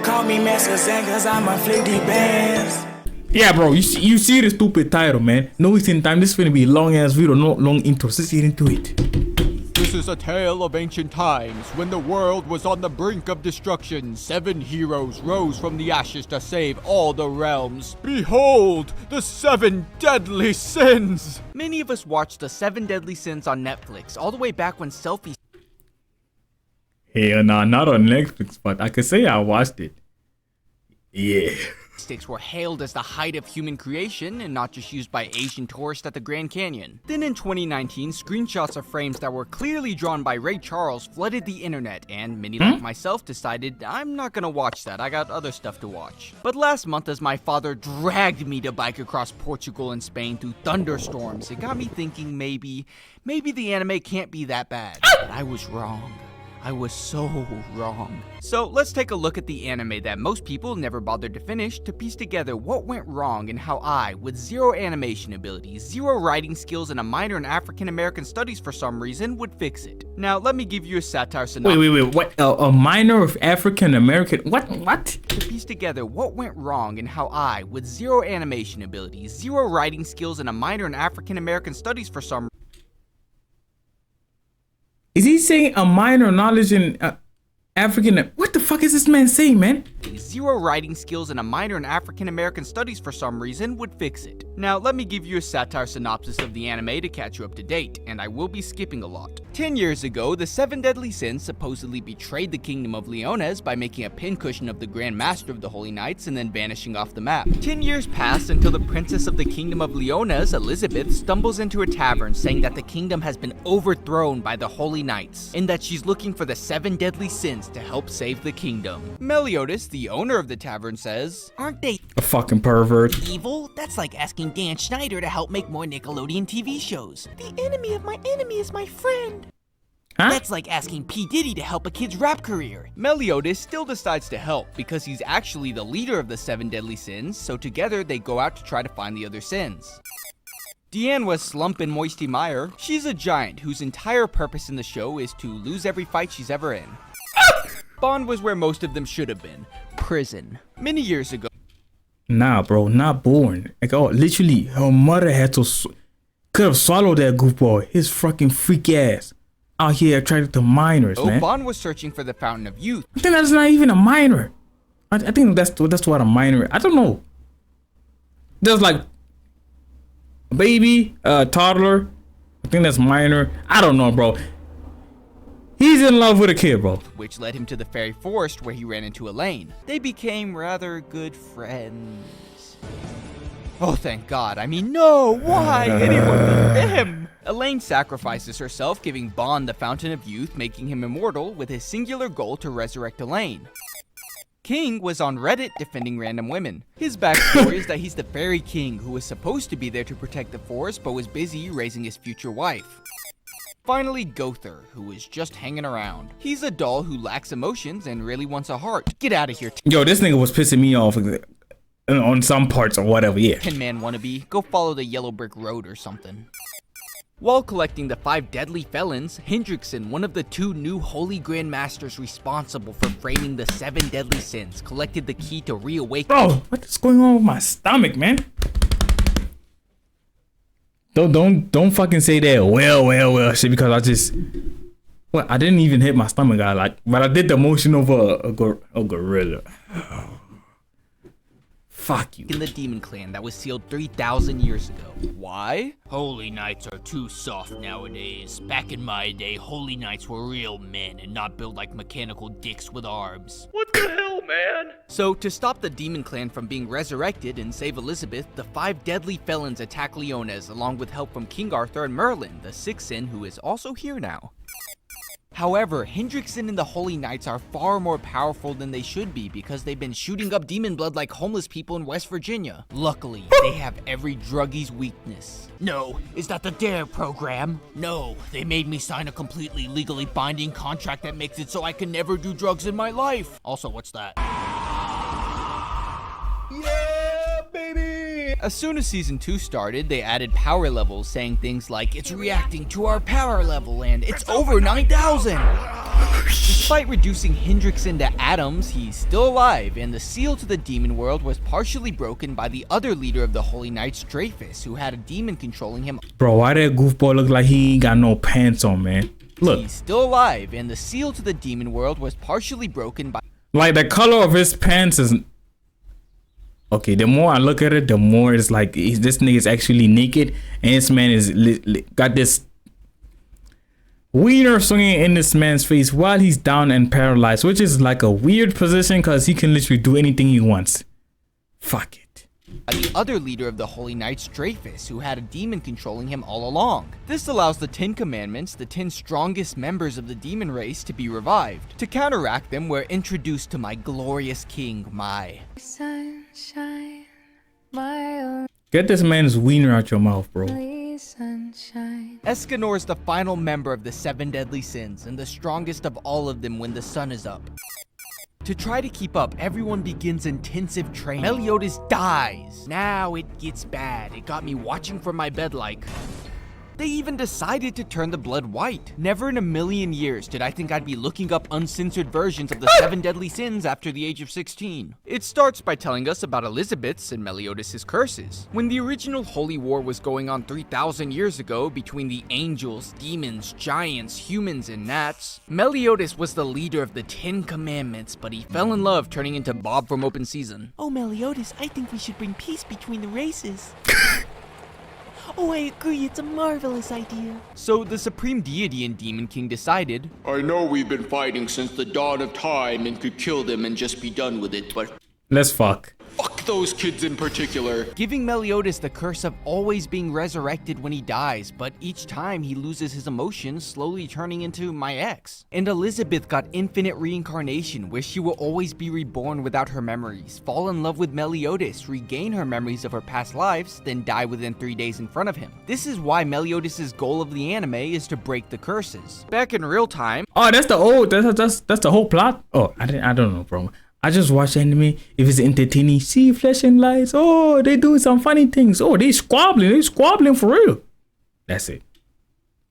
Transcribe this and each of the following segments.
call me Master Zen cause I'm afflict these bands. Yeah, bro, you see the stupid title, man. No wasting time. This is gonna be a long ass video, no long intro. Let's get into it. This is a tale of ancient times, when the world was on the brink of destruction. 7 heroes rose from the ashes to save all the realms. Behold, the 7 deadly sins! Many of us watched the 7 Deadly Sins on Netflix, all the way back when selfies Hell nah, not on Netflix, but I could say I watched it. Yeah. sticks were hailed as the height of human creation and not just used by Asian tourists at the Grand Canyon. Then in 2019, screenshots of frames that were clearly drawn by Ray Charles flooded the internet, and many like myself decided I'm not gonna watch that, I got other stuff to watch. But last month, as my father dragged me to bike across Portugal and Spain through thunderstorms, it got me thinking maybe the anime can't be that bad. But I was wrong. I was so wrong. So let's take a look at the anime that most people never bothered to finish to piece together what went wrong and how I, with 0 animation abilities, 0 writing skills, and a minor in African American studies for some reason, would fix it. Now let me give you a satire synopsis. Wait, what? A minor of African American? What? To piece together what went wrong and how I, with 0 animation abilities, 0 writing skills, and a minor in African American studies for some Is he saying a minor knowledge in African? What the fuck is this man saying, man? 0 writing skills and a minor in African American studies for some reason would fix it. Now let me give you a satire synopsis of the anime to catch you up to date, and I will be skipping a lot. 10 years ago, the 7 Deadly Sins supposedly betrayed the kingdom of Leones by making a pincushion of the Grand Master of the Holy Knights and then vanishing off the map. 10 years passed until the princess of the kingdom of Leones, Elizabeth, stumbles into a tavern saying that the kingdom has been overthrown by the Holy Knights, and that she's looking for the 7 Deadly Sins to help save the kingdom. Meliodas, the owner of the tavern, says, "Aren't they A fucking pervert. evil? That's like asking Dan Schneider to help make more Nickelodeon TV shows. The enemy of my enemy is my friend." Huh? That's like asking P. Diddy to help a kid's rap career. Meliodas still decides to help because he's actually the leader of the 7 Deadly Sins, so together they go out to try to find the other sins. Deanne was Slump in Moisty Mire. She's a giant whose entire purpose in the show is to lose every fight she's ever in. Bond was where most of them should have been, prison. Many years ago. Nah, bro, not born. Like, oh, literally, her mother had to could have swallowed that goofball. His fucking freak ass out here attracted to minors, man. Bond was searching for the Fountain of Youth. I think that's not even a minor. I think that's what a minor is. I don't know. There's like a baby, a toddler. I think that's minor. I don't know, bro. He's in love with a kid, bro. Which led him to the fairy forest where he ran into Elaine. They became rather good friends. Oh, thank God. I mean, no, why? Anyone but them? Elaine sacrifices herself, giving Bond the Fountain of Youth, making him immortal, with his singular goal to resurrect Elaine. King was on Reddit defending random women. His backstory is that he's the fairy king who was supposed to be there to protect the forest but was busy raising his future wife. Finally, Gother, who was just hanging around. He's a doll who lacks emotions and really wants a heart. Get out of here. Yo, this nigga was pissing me off on some parts or whatever, yeah. Tin Man wannabe, go follow the yellow brick road or something. While collecting the 5 deadly felons, Hendrickson, one of the 2 new Holy Grand Masters responsible for framing the 7 deadly sins, collected the key to reawaken. Bro, what is going on with my stomach, man? Don't fucking say that. Well, shit, because I just, I didn't even hit my stomach, but I did the motion of a gorilla. Fuck you. In the Demon Clan that was sealed 3,000 years ago. Why? Holy Knights are too soft nowadays. Back in my day, Holy Knights were real men and not built like mechanical dicks with arms. What the hell, man? So, to stop the Demon Clan from being resurrected and save Elizabeth, the 5 deadly felons attack Leones along with help from King Arthur and Merlin, the 6th sin who is also here now. However, Hendrickson and the Holy Knights are far more powerful than they should be because they've been shooting up demon blood like homeless people in West Virginia. Luckily, they have every druggie's weakness. No, is that the DARE program? No, they made me sign a completely legally binding contract that makes it so I can never do drugs in my life. Also, what's that? Yeah, baby! As soon as Season 2 started, they added power levels, saying things like, "It's reacting to our power level," and "It's over 9,000! Despite reducing Hendrix into atoms, he's still alive, and the seal to the demon world was partially broken by the other leader of the Holy Knights, Dreyfus, who had a demon controlling him. Bro, why that goofball look like he ain't got no pants on, man? Look. He's still alive, and the seal to the demon world was partially broken by... Like, the color of his pants is... Okay, the more I look at it, the more it's like this nigga is actually naked, and this man is got this wiener swinging in this man's face while he's down and paralyzed, which is like a weird position because he can literally do anything he wants. Fuck it. The other leader of the Holy Knights, Dreyfus, who had a demon controlling him all along. This allows the 10 Commandments, the 10 strongest members of the demon race, to be revived. To counteract them, we're introduced to my glorious king, my sunshine, my only Get this man's wiener out your mouth, bro. sunshine. Escanor is the final member of the 7 deadly sins, and the strongest of all of them when the sun is up. To try to keep up, everyone begins intensive training. Meliodas dies. Now it gets bad. It got me watching from my bed like... They even decided to turn the blood white. Never in a million years did I think I'd be looking up uncensored versions of the 7 deadly sins after the age of 16. It starts by telling us about Elizabeth's and Meliodas' curses. When the original Holy War was going on 3,000 years ago between the angels, demons, giants, humans, and gnats, Meliodas was the leader of the 10 Commandments, but he fell in love turning into Bob from Open Season. Oh, Meliodas, I think we should bring peace between the races. Oh, I agree, it's a marvelous idea. So the Supreme Deity and Demon King decided, I know we've been fighting since the dawn of time and could kill them and just be done with it, but Let's fuck. fuck those kids in particular. giving Meliodas the curse of always being resurrected when he dies, but each time he loses his emotions, slowly turning into my ex. And Elizabeth got infinite reincarnation, where she will always be reborn without her memories, fall in love with Meliodas, regain her memories of her past lives, then die within 3 days in front of him. This is why Meliodas' goal of the anime is to break the curses. Back in real time, Oh, that's the old. That's the whole plot. Oh, I don't know, bro. I just watch anime if it's entertaining. See flesh and lights. Oh, they doing some funny things. Oh, they squabbling. They squabbling for real. That's it.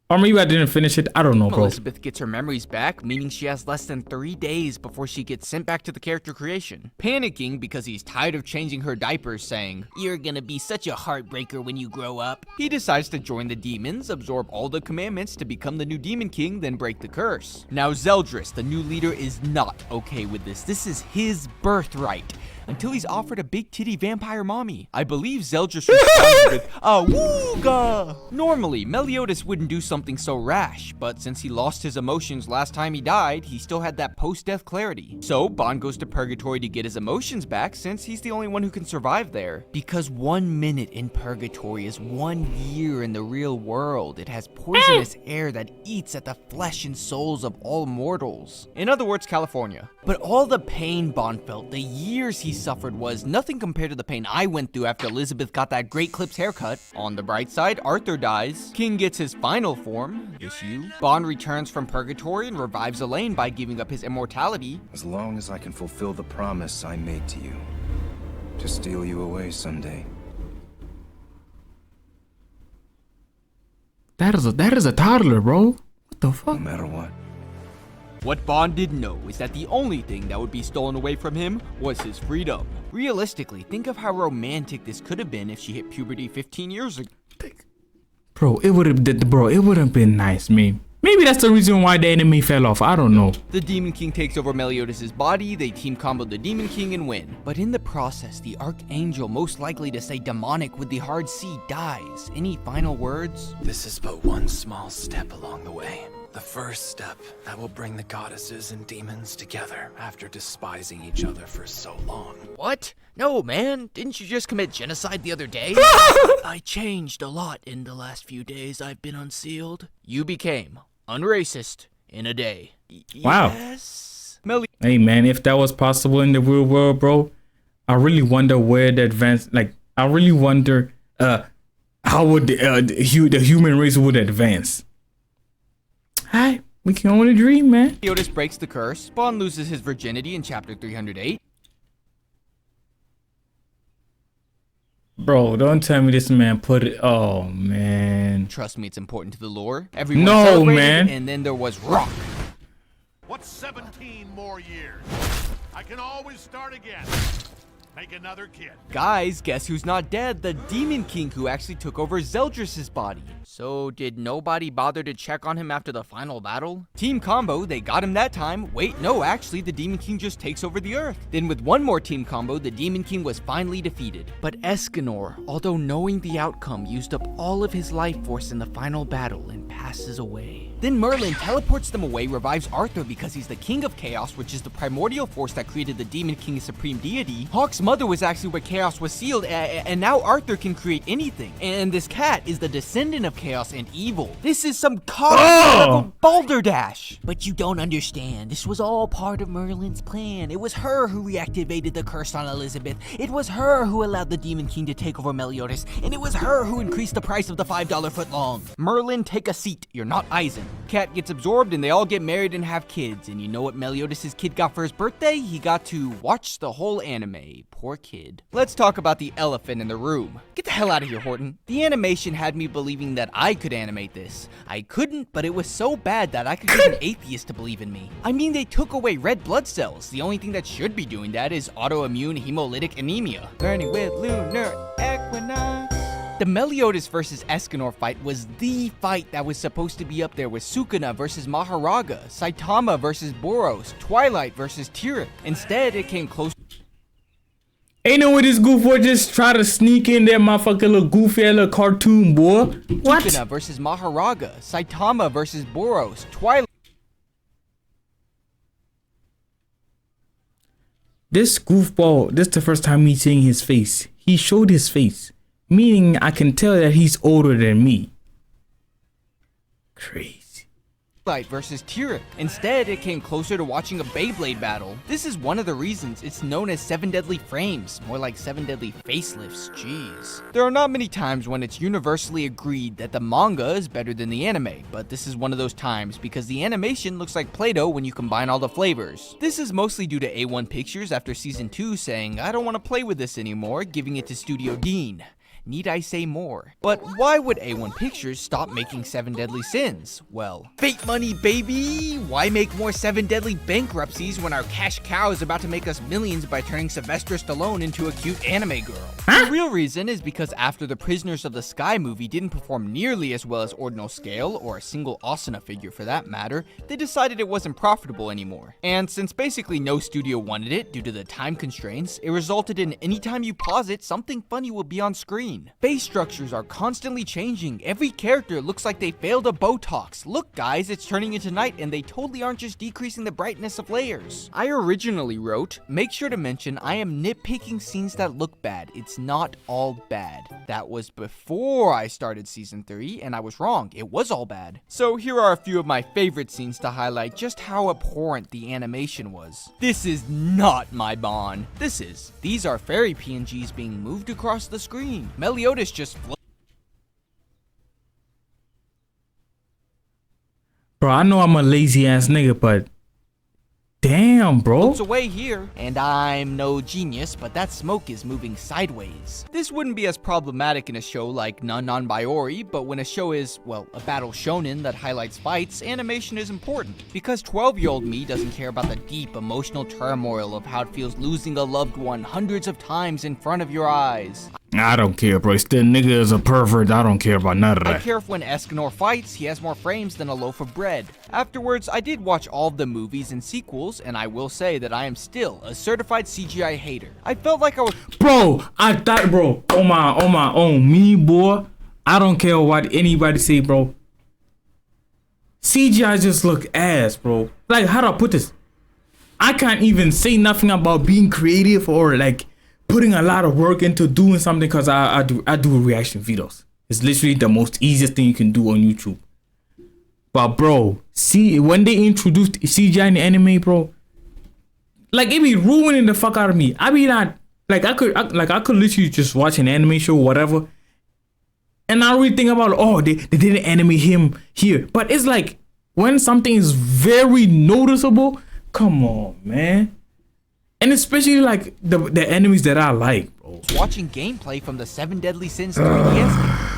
Or maybe I didn't finish it. I don't know, bro. Elizabeth gets her memories back, meaning she has less than 3 days before she gets sent back to the character creation. Panicking because he's tired of changing her diapers, saying, You're gonna be such a heartbreaker when you grow up. he decides to join the demons, absorb all the commandments to become the new Demon King, then break the curse. Now Zeldris, the new leader, is not okay with this. This is his birthright. Until he's offered a big titty vampire mommy. I believe Zeldris responded with, Awooga! Normally, Meliodas wouldn't do something so rash, but since he lost his emotions last time he died, he still had that post-death clarity. So, Bond goes to Purgatory to get his emotions back, since he's the only one who can survive there. Because 1 minute in Purgatory is 1 year in the real world. It has poisonous air that eats at the flesh and souls of all mortals. In other words, California. But all the pain Bond felt, the years he suffered, was nothing compared to the pain I went through after Elizabeth got that great Clips haircut. On the bright side, Arthur dies. King gets his final form, this you. Bond returns from Purgatory and revives Elaine by giving up his immortality. As long as I can fulfill the promise I made to you, to steal you away someday. That is a toddler, bro. What the No fuck? matter what. What Bond didn't know is that the only thing that would be stolen away from him was his freedom. Realistically, think of how romantic this could have been if she hit puberty 15 years ago. Bro, it would have been nice, man. Maybe that's the reason why the enemy fell off. I don't know. The Demon King takes over Meliodas' body, they team combo the Demon King and win. But in the process, the Archangel most likely to say demonic with the hard C dies. Any final words? This is but one small step along the way. The first step that will bring the goddesses and demons together after despising each other for so long. What? No, man. Didn't you just commit genocide the other day? I changed a lot in the last few days I've been unsealed. You became unracist in a day. Wow. Yes. Hey, man, if that was possible in the real world, bro, I really wonder where the advance. Like, I really wonder, how would the human race would advance. Hi, we can only dream, man. Meliodas breaks the curse. Bond loses his virginity in chapter 308. Bro, don't tell me this man put it. Oh, man. Trust me, it's important to the lore. Everyone No, celebrated, man. And then there was Rock. What's 17 more years? I can always start again. Make another kid. Guys, guess who's not dead? The Demon King who actually took over Zeldris' body. So did nobody bother to check on him after the final battle? Team combo, they got him that time. Wait, no, actually the Demon King just takes over the Earth. Then with one more team combo, the Demon King was finally defeated. But Escanor, although knowing the outcome, used up all of his life force in the final battle and passes away. Then Merlin teleports them away, revives Arthur because he's the King of Chaos, which is the primordial force that created the Demon King as supreme deity. Hawk's mother was actually where Chaos was sealed, and now Arthur can create anything. And this cat is the descendant of Chaos and evil. This is some level balderdash. But you don't understand. This was all part of Merlin's plan. It was her who reactivated the curse on Elizabeth. It was her who allowed the Demon King to take over Meliodas. And it was her who increased the price of the $5 footlong. Merlin, take a seat. You're not Eisen. Cat gets absorbed and they all get married and have kids. And you know what Meliodas' kid got for his birthday? He got to watch the whole anime. Poor kid. Let's talk about the elephant in the room. Get the hell out of here, Horton. The animation had me believing that I could animate this. I couldn't, but it was so bad that I could get an atheist to believe in me. I mean, they took away red blood cells. The only thing that should be doing that is autoimmune hemolytic anemia. Learning with LunarEquinox. The Meliodas versus Escanor fight was the fight that was supposed to be up there with Sukuna versus Maharaga, Saitama versus Boros, Twilight versus Tyrant. Instead, it came close. Ain't no way this goofball just try to sneak in that motherfucking little goofy little cartoon, boy. What? Sukuna versus Maharaga, Saitama versus Boros, Twilight. This goofball, this is the first time me seeing his face. He showed his face, meaning I can tell that he's older than me. Crazy. Versus Tyrant. Instead, it came closer to watching a Beyblade battle. This is one of the reasons it's known as 7 Deadly Frames, more like 7 Deadly Facelifts, jeez. There are not many times when it's universally agreed that the manga is better than the anime, but this is one of those times because the animation looks like Play-Doh when you combine all the flavors. This is mostly due to A1 Pictures after season 2 saying, I don't want to play with this anymore, giving it to Studio Dean. Need I say more? But why would A1 Pictures stop making 7 Deadly Sins? Well, fake money, baby! Why make more 7 Deadly Bankruptcies when our cash cow is about to make us millions by turning Sylvester Stallone into a cute anime girl? The real reason is because after the Prisoners of the Sky movie didn't perform nearly as well as Ordinal Scale, or a single Asuna figure for that matter, they decided it wasn't profitable anymore. And since basically no studio wanted it due to the time constraints, it resulted in anytime you pause it, something funny will be on screen. Face structures are constantly changing. Every character looks like they failed a Botox. Look guys, it's turning into night and they totally aren't just decreasing the brightness of layers. I originally wrote, make sure to mention I am nitpicking scenes that look bad. It's not all bad. That was before I started season 3 and I was wrong. It was all bad. So here are a few of my favorite scenes to highlight just how abhorrent the animation was. This is not my Bond. These are fairy PNGs being moved across the screen. Meliodas just Bro, I know I'm a lazy ass nigga, but damn, bro. floats away here. And I'm no genius, but that smoke is moving sideways. This wouldn't be as problematic in a show like Non-Baiori, but when a show is, well, a battle shonen that highlights fights, animation is important. Because 12-year-old me doesn't care about the deep emotional turmoil of how it feels losing a loved one hundreds of times in front of your eyes. I don't care, bro. Still, nigga is a pervert. I don't care about none of that. I care if when Escanor fights, he has more frames than a loaf of bread. Afterwards, I did watch all of the movies and sequels, and I will say that I am still a certified CGI hater. I felt like I was— Bro, I thought, bro, on my own, me, boy, I don't care what anybody say, bro. CGI just look ass, bro. Like, how do I put this? I can't even say nothing about being creative or, like, putting a lot of work into doing something because I do reaction videos. It's literally the most easiest thing you can do on YouTube. But bro, see, when they introduced CGI in the anime, bro, like it be ruining the fuck out of me. I be not like I could literally just watch an anime show or whatever, and I really think about, oh, they didn't animate him here. But it's like when something is very noticeable, come on, man. And especially like the enemies that I like, bro. Watching gameplay from the 7 Deadly Sins 3DS game.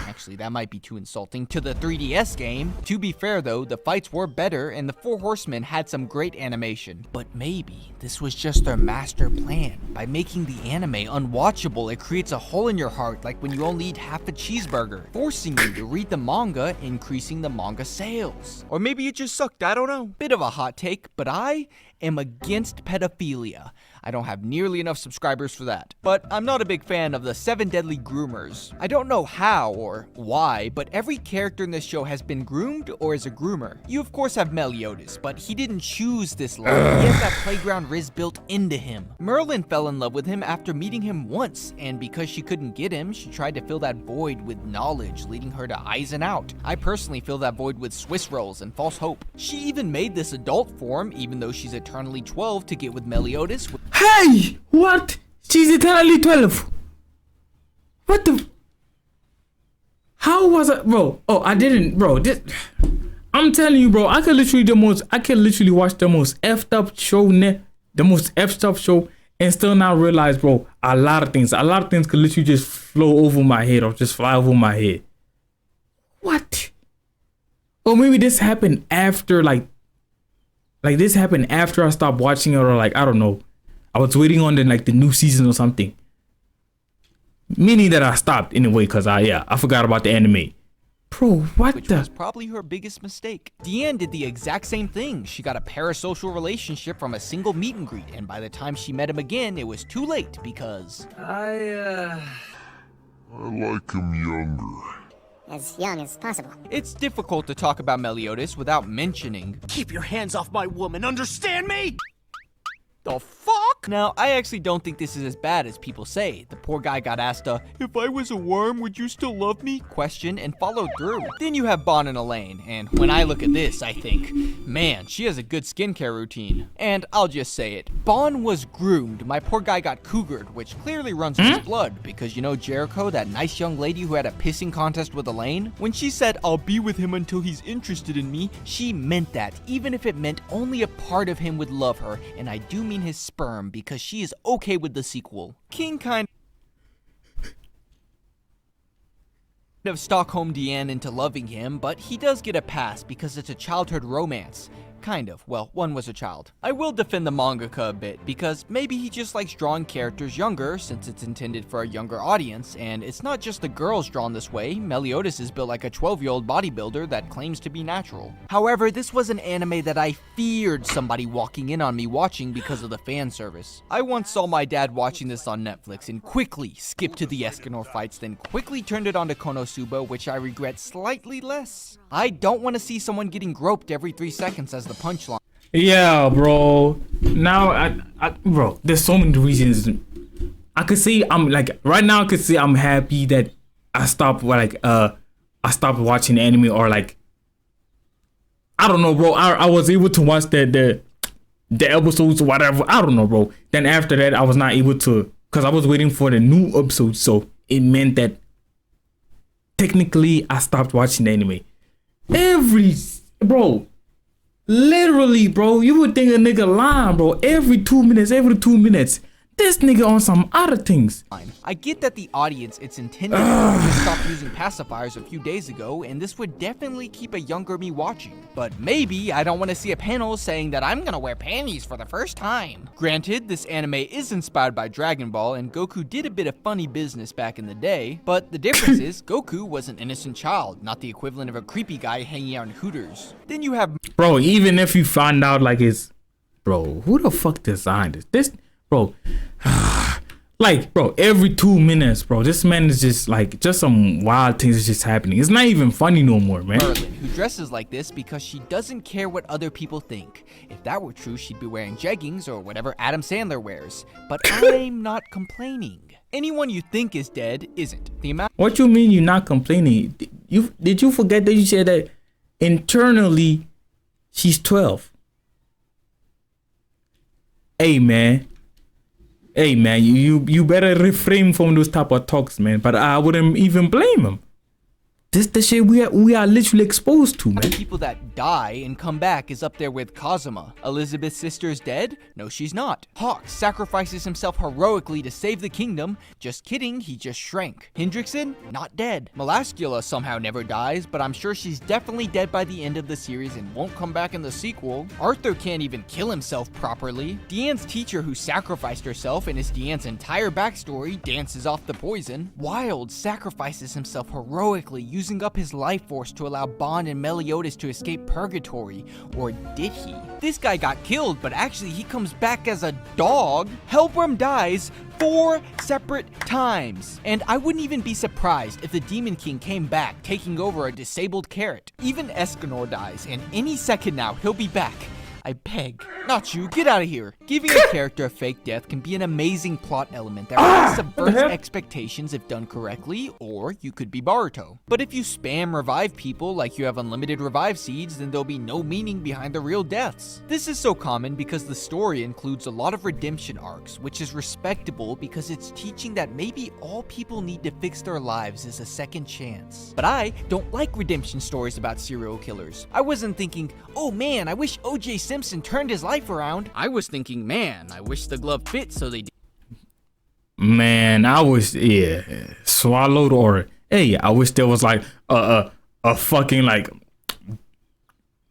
Actually, Actually, that might be too insulting, to the 3DS game. To be fair though, the fights were better and the Four Horsemen had some great animation. But maybe this was just their master plan. By making the anime unwatchable, it creates a hole in your heart like when you only eat half a cheeseburger, forcing you to read the manga, increasing the manga sales. Or maybe it just sucked, I don't know. Bit of a hot take, but I am against pedophilia. I don't have nearly enough subscribers for that. But I'm not a big fan of the 7 deadly groomers. I don't know how or why, but every character in this show has been groomed or is a groomer. You of course have Meliodas, but he didn't choose this life. He has that playground riz built into him. Merlin fell in love with him after meeting him once, and because she couldn't get him, she tried to fill that void with knowledge, leading her to Eisen Out. I personally fill that void with Swiss rolls and false hope. She even made this adult form, even though she's eternally 12, to get with Meliodas. Hey, what? She's eternally 12. What the? How was it, bro? Oh, I didn't, bro. I'm telling you, bro. I can literally watch the most effed up show, the most effed up show, and still not realize, bro, a lot of things could literally just flow over my head or just fly over my head. What? Or maybe this happened after, like this happened after I stopped watching it, or like, I don't know. I was waiting on the new season or something. Meaning that I stopped anyway, cause I forgot about the anime. Bro, Which was probably her biggest mistake. Deanne did the exact same thing. She got a parasocial relationship from a single meet and greet, and by the time she met him again, it was too late because I like him younger. As young as possible. It's difficult to talk about Meliodas without mentioning. Keep your hands off my woman, understand me? The fuck? Now, I actually don't think this is as bad as people say. The poor guy got asked a, "If I was a worm, would you still love me?" question and followed through. Then you have Bon and Elaine, and when I look at this, I think, man, she has a good skincare routine. And I'll just say it. Bon was groomed. My poor guy got cougared, which clearly runs in his blood, because you know Jericho, that nice young lady who had a pissing contest with Elaine? When she said, "I'll be with him until he's interested in me," she meant that, even if it meant only a part of him would love her, and I do mean his sperm, because she is okay with the sequel. King kind of Stockholm Deanne into loving him, but he does get a pass because it's a childhood romance. Kind of. Well, one was a child. I will defend the mangaka a bit, because maybe he just likes drawing characters younger, since it's intended for a younger audience, and it's not just the girls drawn this way. Meliodas is built like a 12-year-old bodybuilder that claims to be natural. However, this was an anime that I feared somebody walking in on me watching because of the fan service. I once saw my dad watching this on Netflix and quickly skipped to the Escanor fights, then quickly turned it on to Konosuba, which I regret slightly less. I don't want to see someone getting groped every 3 seconds as the punchline. Yeah, bro. Now, bro, there's so many reasons. I could say right now I could say I'm happy that I stopped watching anime, or I don't know, bro. I was able to watch the episodes or whatever. I don't know, bro. Then after that, I was not able to, because I was waiting for the new episodes. So it meant that technically I stopped watching anime. Literally, bro, you would think a nigga lying, bro. Every 2 minutes, this nigga on some other things. I get that the audience it's intended for just stopped using pacifiers a few days ago, and this would definitely keep a younger me watching. But maybe I don't want to see a panel saying that I'm gonna wear panties for the first time. Granted, this anime is inspired by Dragon Ball, and Goku did a bit of funny business back in the day, but the difference is Goku was an innocent child, not the equivalent of a creepy guy hanging out in Hooters. Then you have... Bro, even if you find out bro, who the fuck designed this? Bro, bro, every 2 minutes, bro, this man is just some wild things is just happening. It's not even funny no more, man. Merlin, who dresses like this because she doesn't care what other people think. If that were true, she'd be wearing jeggings or whatever Adam Sandler wears. But I'm not complaining. Anyone you think is dead isn't. What you mean you're not complaining? Did you forget that you said that internally she's 12? Hey, man. Hey, man, you better refrain from those type of talks, man. But I wouldn't even blame him. this the shit we are literally exposed to, man. People that die and come back is up there with Kazuma. Elizabeth's sister is dead? No, she's not. Hawk sacrifices himself heroically to save the kingdom. Just kidding, he just shrank. Hendrickson? Not dead. Melascula somehow never dies, but I'm sure she's definitely dead by the end of the series and won't come back in the sequel. Arthur can't even kill himself properly. Deanne's teacher who sacrificed herself and is Deanne's entire backstory dances off the poison. Wild sacrifices himself heroically, using up his life force to allow Bond and Meliodas to escape purgatory. Or did he? This guy got killed, but actually he comes back as a dog. Hellbrim dies 4 separate times. And I wouldn't even be surprised if the Demon King came back, taking over a disabled carrot. Even Escanor dies, and any second now he'll be back. I beg. Not you, get out of here. Giving a character a fake death can be an amazing plot element that really subverts expectations if done correctly, or you could be Boruto. But if you spam revive people like you have unlimited revive seeds, then there'll be no meaning behind the real deaths. This is so common because the story includes a lot of redemption arcs, which is respectable because it's teaching that maybe all people need to fix their lives is a second chance. But I don't like redemption stories about serial killers. I wasn't thinking, oh man, I wish O.J. Simpson turned his life around. I was thinking, man, I wish the glove fit so they Man, I wish, swallowed, or hey, I wish there was like a fucking like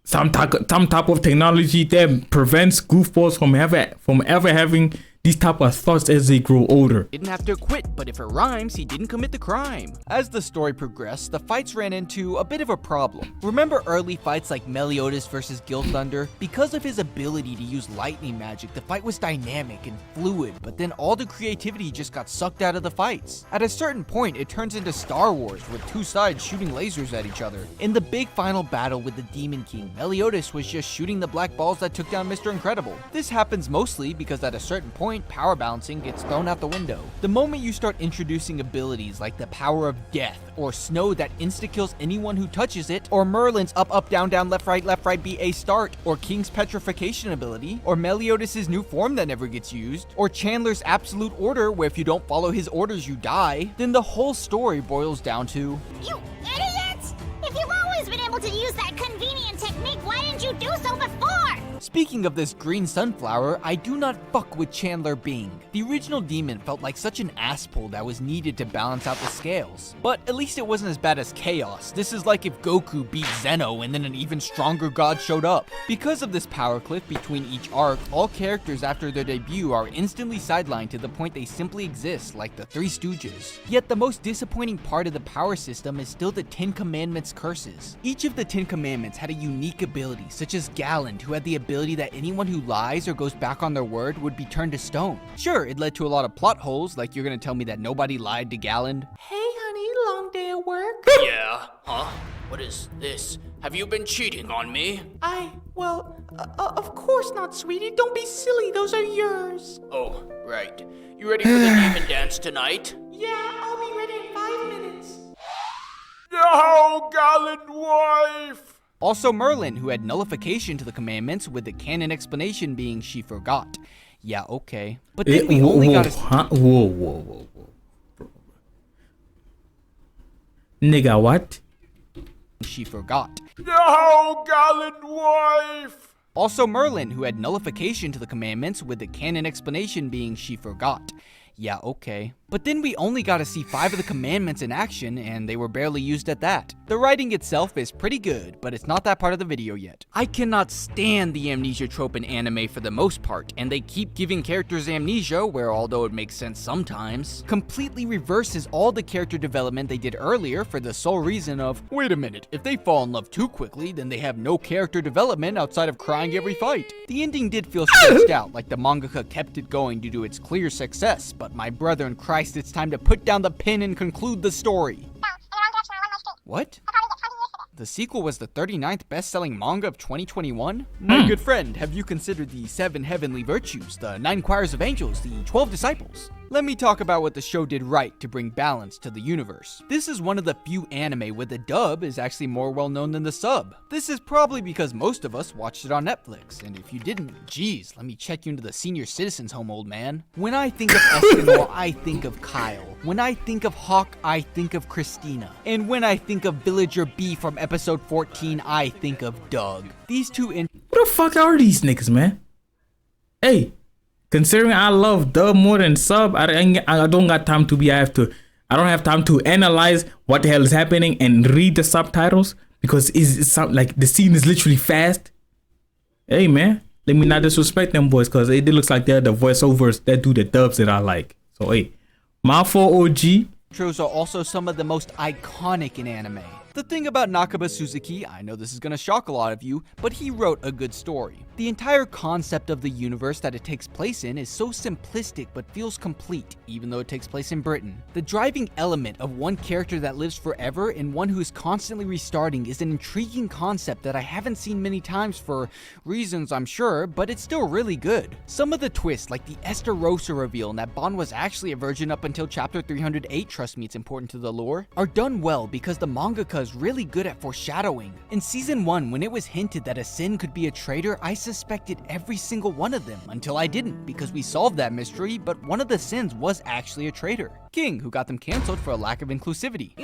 some type of technology that prevents goofballs from ever having these type of thoughts as they grow older. Didn't have to quit, but if it rhymes, he didn't commit the crime. As the story progressed, the fights ran into a bit of a problem. Remember early fights like Meliodas versus Gilthunder? Because of his ability to use lightning magic, the fight was dynamic and fluid, but then all the creativity just got sucked out of the fights. At a certain point, it turns into Star Wars with two sides shooting lasers at each other. In the big final battle with the Demon King, Meliodas was just shooting the black balls that took down Mr. Incredible. This happens mostly because at a certain point, power balancing gets thrown out the window. The moment you start introducing abilities like the power of death, or Snow that insta-kills anyone who touches it, or Merlin's up, down, left, right, B, A, start, or King's petrification ability, or Meliodas' new form that never gets used, or Chandler's absolute order where if you don't follow his orders you die, then the whole story boils down to, You idiots! If you've always been able to use that convenient technique, why didn't you do so before? Speaking of this green sunflower, I do not fuck with Chandler Bing. The original demon felt like such an asspull that was needed to balance out the scales. But at least it wasn't as bad as Chaos. This is like if Goku beat Zeno and then an even stronger god showed up. Because of this power cliff between each arc, all characters after their debut are instantly sidelined to the point they simply exist, like the Three Stooges. Yet the most disappointing part of the power system is still the 10 Commandments curses. Each of the 10 Commandments had a unique ability, such as Galland, who had the ability that anyone who lies or goes back on their word would be turned to stone. Sure, it led to a lot of plot holes, like you're gonna tell me that nobody lied to Galland. Hey honey, long day at work? Yeah, huh? What is this? Have you been cheating on me? Of course not, sweetie. Don't be silly. Those are yours. Oh, right. You ready for the demon dance tonight? Yeah, I'll be ready in 5 minutes. No, gallant wife! Also Merlin, who had nullification to the commandments, with the canon explanation being she forgot. Yeah, okay. But then we only got Whoa. Nigga, what? She forgot. No, gallant wife! Also Merlin, who had nullification to the commandments, with the canon explanation being she forgot. Yeah, okay. But then we only got to see 5 of the commandments in action, and they were barely used at that. The writing itself is pretty good, but it's not that part of the video yet. I cannot stand the amnesia trope in anime for the most part, and they keep giving characters amnesia, where although it makes sense sometimes, completely reverses all the character development they did earlier for the sole reason of, wait a minute, if they fall in love too quickly, then they have no character development outside of crying every fight. The ending did feel stretched out, like the mangaka kept it going due to its clear success, but my brother in Christ, it's time to put down the pen and conclude the story. What? The sequel was the 39th best-selling manga of 2021? My good friend, have you considered the 7 heavenly virtues, the 9 choirs of angels, the 12 disciples? Let me talk about what the show did right to bring balance to the universe. This is one of the few anime where the dub is actually more well known than the sub. This is probably because most of us watched it on Netflix, and if you didn't, geez, let me check you into the senior citizens home, old man. When I think of Eskimo, I think of Kyle. When I think of Hawk, I think of Christina. And when I think of Villager B from episode 14, I think of Doug. These two Who the fuck are these niggas, man? Hey, considering I love dub more than sub, I don't got time to be. I don't have time to analyze what the hell is happening and read the subtitles because it's something like the scene is literally fast. Hey man, let me not disrespect them boys because it looks like they're the voiceovers that do the dubs that I like. So hey, my 4 OG. Intros are also some of the most iconic in anime. The thing about Nakaba Suzuki, I know this is gonna shock a lot of you, but he wrote a good story. The entire concept of the universe that it takes place in is so simplistic but feels complete, even though it takes place in Britain. The driving element of one character that lives forever and one who is constantly restarting is an intriguing concept that I haven't seen many times for reasons I'm sure, but it's still really good. Some of the twists, like the Estarossa reveal and that Bond was actually a virgin up until chapter 308, trust me it's important to the lore, are done well because the mangaka is really good at foreshadowing. In season 1, when it was hinted that a Sin could be a traitor, I suspected every single one of them until I didn't, because we solved that mystery, but one of the Sins was actually a traitor. King, who got them cancelled for a lack of inclusivity.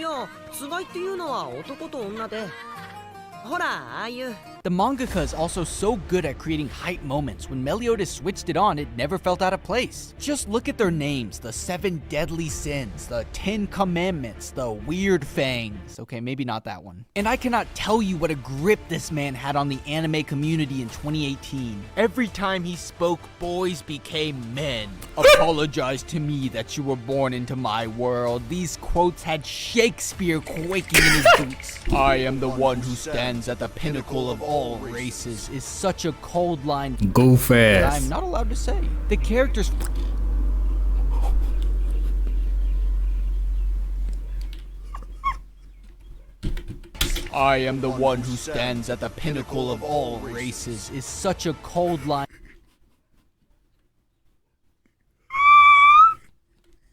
The mangaka is also so good at creating hype moments. When Meliodas switched it on, it never felt out of place. Just look at their names, the 7 deadly sins, the 10 commandments, the weird fangs. Okay, maybe not that one. And I cannot tell you what a grip this man had on the anime community in 2018. Every time he spoke, boys became men. Apologize to me that you were born into my world. These quotes had Shakespeare quaking in his boots. I am the one who stands at the pinnacle of all races is such a cold line. Go fast. That I'm not allowed to say. The characters. I am the one who stands at the pinnacle of all races is such a cold line.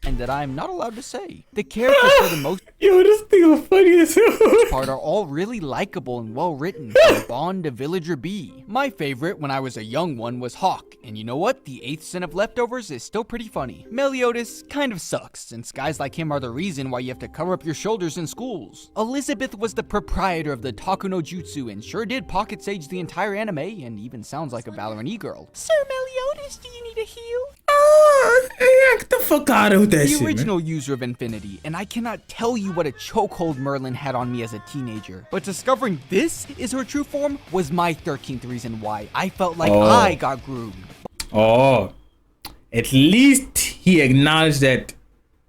And that I'm not allowed to say. The characters for the most this thing was funny as hell. part are all really likable and well written, from Bond to Villager B. My favorite when I was a young one was Hawk, and you know what? The 8th sin of Leftovers is still pretty funny. Meliodas kind of sucks, since guys like him are the reason why you have to cover up your shoulders in schools. Elizabeth was the proprietor of the Taku no Jutsu and sure did pocket sage the entire anime, and even sounds like a Valorant e-girl. Sir Meliodas, do you need a heal? Get the fuck out of that shit, The original user of Infinity, and I cannot tell you what a chokehold Merlin had on me as a teenager. But discovering this is her true form was my 13th reason why I felt like I got groomed. Oh, at least he acknowledged that.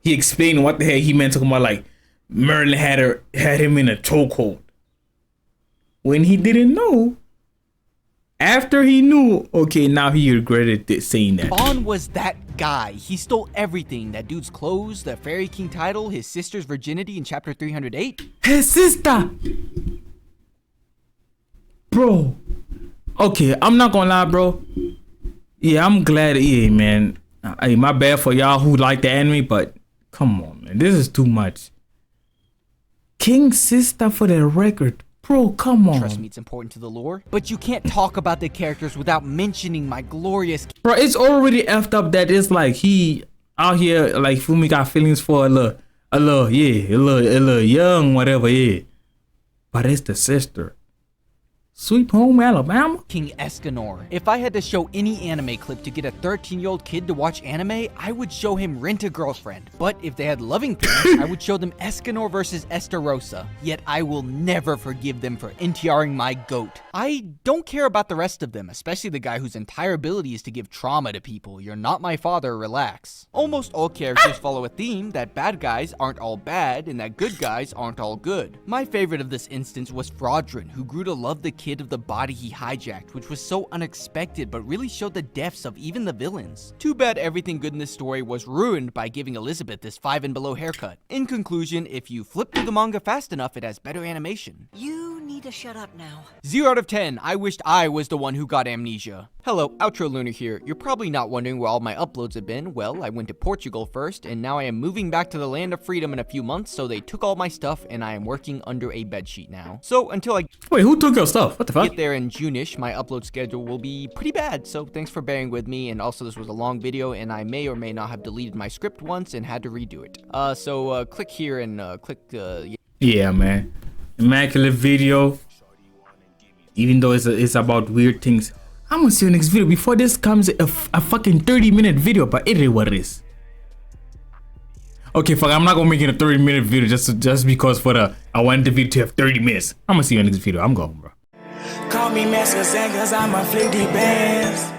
He explained what the hell he meant, talking about like Merlin had him in a chokehold when he didn't know. After he knew, okay, now he regretted saying that. Bond was that guy. He stole everything. That dude's clothes, the Fairy King title, his sister's virginity in chapter 308. His sister! Bro. Okay, I'm not gonna lie, bro. Yeah, I'm glad. Yeah, man. Hey, my bad for y'all who like the anime, but come on, man. This is too much. King's sister for the record. Bro, come on. Trust me, it's important to the lore. But you can't talk about the characters without mentioning my glorious... Bro, it's already effed up that it's like he out here, like, Fumi got feelings for a little young, whatever, yeah. But it's the sister. Sweet Home Alabama? King Escanor. If I had to show any anime clip to get a 13-year-old kid to watch anime, I would show him Rent a Girlfriend. But if they had loving parents, I would show them Escanor versus Estarossa. Yet I will never forgive them for NTRing my goat. I don't care about the rest of them, especially the guy whose entire ability is to give trauma to people. You're not my father, relax. Almost all characters follow a theme that bad guys aren't all bad and that good guys aren't all good. My favorite of this instance was Fraudrin, who grew to love the kid of the body he hijacked, which was so unexpected but really showed the depths of even the villains. Too bad everything good in this story was ruined by giving Elizabeth this 5 and below haircut. In conclusion, if you flip through the manga fast enough, it has better animation. You need to shut up now. 0 out of 10. I wished I was the one who got amnesia. Hello, Outro Lunar here. You're probably not wondering where all my uploads have been. Well, I went to Portugal first, and now I am moving back to the land of freedom in a few months, so they took all my stuff, and I am working under a bedsheet now. So until I Wait, who took your stuff? What the fuck? get there in June-ish, my upload schedule will be pretty bad, so thanks for bearing with me, and also this was a long video, and I may or may not have deleted my script once and had to redo it. So click here and click, Yeah, man. Immaculate video. Even though it's about weird things. I'm gonna see you next video. Before this comes a fucking 30-minute video, but it is what it is. Okay, fuck, I'm not gonna make it a 30-minute video just because I want the video to have 30 minutes. I'm gonna see you in the next video. I'm going, bro. Call me Master Zen, cause I'm a flick the bands.